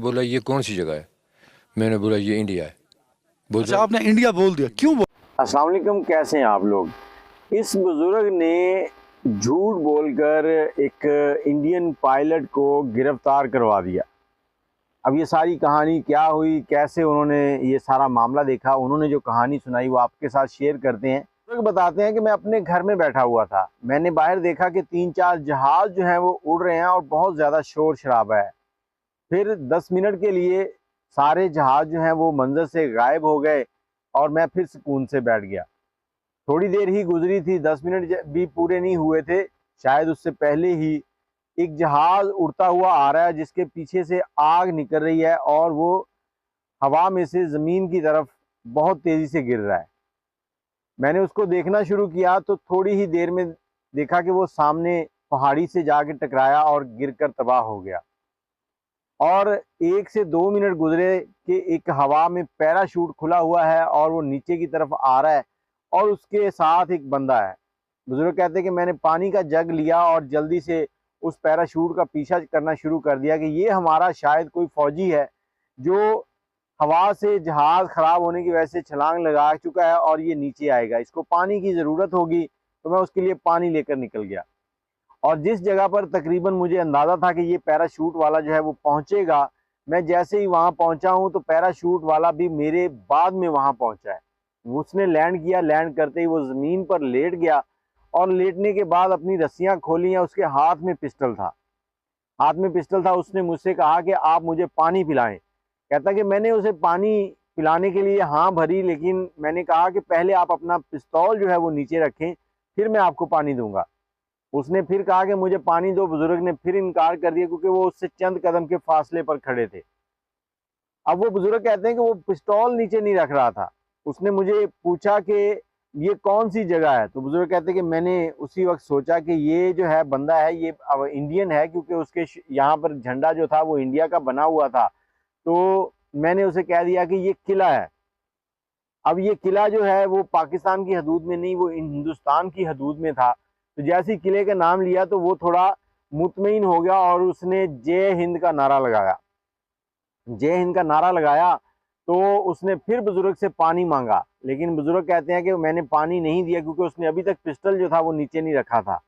बोला ये कौन सी जगह है। मैंने बोला ये इंडिया है। अच्छा, आपने इंडिया बोल दिया, क्यों बोल? अस्सलाम वालेकुम, कैसे हैं आप लोग। इस बुजुर्ग ने झूठ बोलकर एक इंडियन पायलट को गिरफ्तार करवा दिया। अब ये सारी कहानी क्या हुई, कैसे उन्होंने ये सारा मामला देखा, उन्होंने जो कहानी सुनाई वो आपके साथ शेयर करते हैं। बुजुर्ग बताते हैं कि मैं अपने घर में बैठा हुआ था, मैंने बाहर देखा कि 3-4 जहाज जो हैं वो उड़ रहे हैं और बहुत ज़्यादा शोर शराबा है। फिर 10 मिनट के लिए सारे जहाज जो हैं वो मंजर से गायब हो गए और मैं फिर सुकून से बैठ गया। थोड़ी देर ही गुजरी थी, 10 मिनट भी पूरे नहीं हुए थे, शायद उससे पहले ही एक जहाज उड़ता हुआ आ रहा है जिसके पीछे से आग निकल रही है और वो हवा में से ज़मीन की तरफ बहुत तेज़ी से गिर रहा है। मैंने उसको देखना शुरू किया तो थोड़ी ही देर में देखा कि वो सामने पहाड़ी से जाके टकराया और गिरकर तबाह हो गया। और 1 से 2 मिनट गुजरे कि एक हवा में पैराशूट खुला हुआ है और वो नीचे की तरफ आ रहा है और उसके साथ एक बंदा है। बुजुर्ग कहते हैं कि मैंने पानी का जग लिया और जल्दी से उस पैराशूट का पीछा करना शुरू कर दिया कि ये हमारा शायद कोई फौजी है जो हवा से जहाज़ ख़राब होने की वजह से छलांग लगा चुका है और ये नीचे आएगा, इसको पानी की ज़रूरत होगी। तो मैं उसके लिए पानी लेकर निकल गया और जिस जगह पर तकरीबन मुझे अंदाज़ा था कि ये पैराशूट वाला जो है वो पहुंचेगा, मैं जैसे ही वहां पहुंचा हूं तो पैराशूट वाला भी मेरे बाद में वहां पहुंचा है। उसने लैंड किया, लैंड करते ही वो ज़मीन पर लेट गया और लेटने के बाद अपनी रस्सियां खोली हैं। उसके हाथ में पिस्टल था, उसने मुझसे कहा कि आप मुझे पानी पिलाएं। कहता कि मैंने उसे पानी पिलाने के लिए हाँ भरी, लेकिन मैंने कहा कि पहले आप अपना पिस्तौल जो है वो नीचे रखें, फिर मैं आपको पानी दूंगा। उसने फिर कहा कि मुझे पानी दो। बुजुर्ग ने फिर इनकार कर दिया क्योंकि वो उससे चंद कदम के फासले पर खड़े थे। अब वो बुजुर्ग कहते हैं कि वो पिस्तौल नीचे नहीं रख रहा था। उसने मुझे पूछा कि ये कौन सी जगह है, तो बुजुर्ग कहते हैं कि मैंने उसी वक्त सोचा कि ये जो है बंदा है ये इंडियन है, क्योंकि उसके यहाँ पर झंडा जो था वो इंडिया का बना हुआ था। तो मैंने उसे कह दिया कि ये किला है। अब ये किला जो है वो पाकिस्तान की हदूद में नहीं, वो हिंदुस्तान की हदूद में था। तो जैसे ही किले का नाम लिया तो वो थोड़ा मुतमईन हो गया और उसने जय हिंद का नारा लगाया। जय हिंद का नारा लगाया तो उसने फिर बुजुर्ग से पानी मांगा, लेकिन बुजुर्ग कहते हैं कि मैंने पानी नहीं दिया क्योंकि उसने अभी तक पिस्टल जो था वो नीचे नहीं रखा था।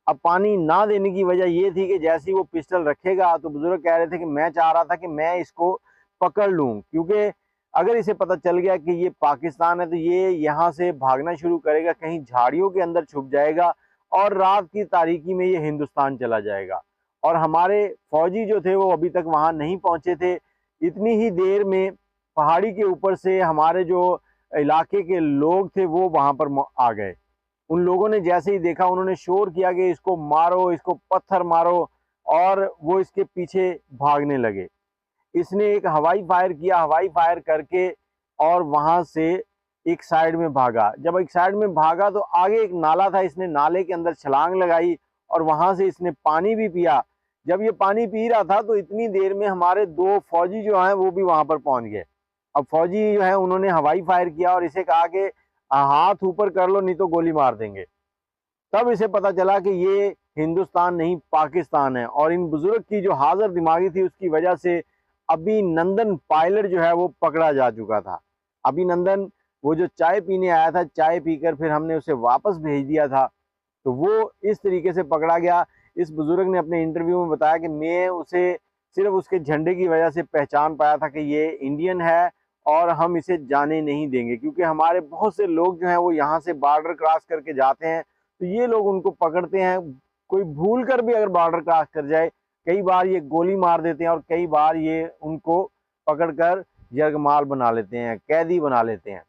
अब पानी ना देने की वजह ये थी कि जैसे ही वो पिस्टल रखेगा तो बुजुर्ग कह रहे थे कि मैं चाह रहा था कि मैं इसको पकड़ लूं, क्योंकि अगर इसे पता चल गया कि ये पाकिस्तान है तो ये यहाँ से भागना शुरू करेगा, कहीं झाड़ियों के अंदर छुप जाएगा और रात की तारीकी में ये हिंदुस्तान चला जाएगा। और हमारे फौजी जो थे वो अभी तक वहाँ नहीं पहुँचे थे। इतनी ही देर में पहाड़ी के ऊपर से हमारे जो इलाके के लोग थे वो वहाँ पर आ गए। उन लोगों ने जैसे ही देखा उन्होंने शोर किया कि इसको मारो, इसको पत्थर मारो, और वो इसके पीछे भागने लगे। इसने एक हवाई फायर किया, हवाई फायर करके और वहां से एक साइड में भागा। जब एक साइड में भागा तो आगे एक नाला था, इसने नाले के अंदर छलांग लगाई और वहां से इसने पानी भी पिया। जब ये पानी पी रहा था तो इतनी देर में हमारे 2 फौजी जो हैं वो भी वहां पर पहुंच गए। अब फौजी जो है उन्होंने हवाई फायर किया और इसे कहा कि हाथ ऊपर कर लो नहीं तो गोली मार देंगे। तब इसे पता चला कि ये हिंदुस्तान नहीं पाकिस्तान है। और इन बुजुर्ग की जो हाजिर दिमागी थी उसकी वजह से अभिनंदन पायलट जो है वो पकड़ा जा चुका था। अभिनंदन वो जो चाय पीने आया था, चाय पीकर फिर हमने उसे वापस भेज दिया था, तो वो इस तरीके से पकड़ा गया। इस बुजुर्ग ने अपने इंटरव्यू में बताया कि मैं उसे सिर्फ उसके झंडे की वजह से पहचान पाया था कि ये इंडियन है और हम इसे जाने नहीं देंगे, क्योंकि हमारे बहुत से लोग जो हैं वो यहाँ से बॉर्डर क्रॉस करके जाते हैं तो ये लोग उनको पकड़ते हैं। कोई भूल कर भी अगर बॉर्डर क्रॉस कर जाए, कई बार ये गोली मार देते हैं और कई बार ये उनको पकड़कर यरगमाल बना लेते हैं, कैदी बना लेते हैं।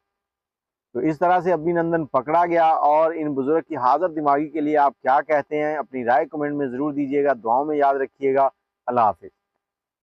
तो इस तरह से अभिनंदन पकड़ा गया। और इन बुजुर्ग की हाजिर दिमागी के लिए आप क्या कहते हैं, अपनी राय कमेंट में ज़रूर दीजिएगा। दुआओं में याद रखिएगा। अल्लाह हाफिज़।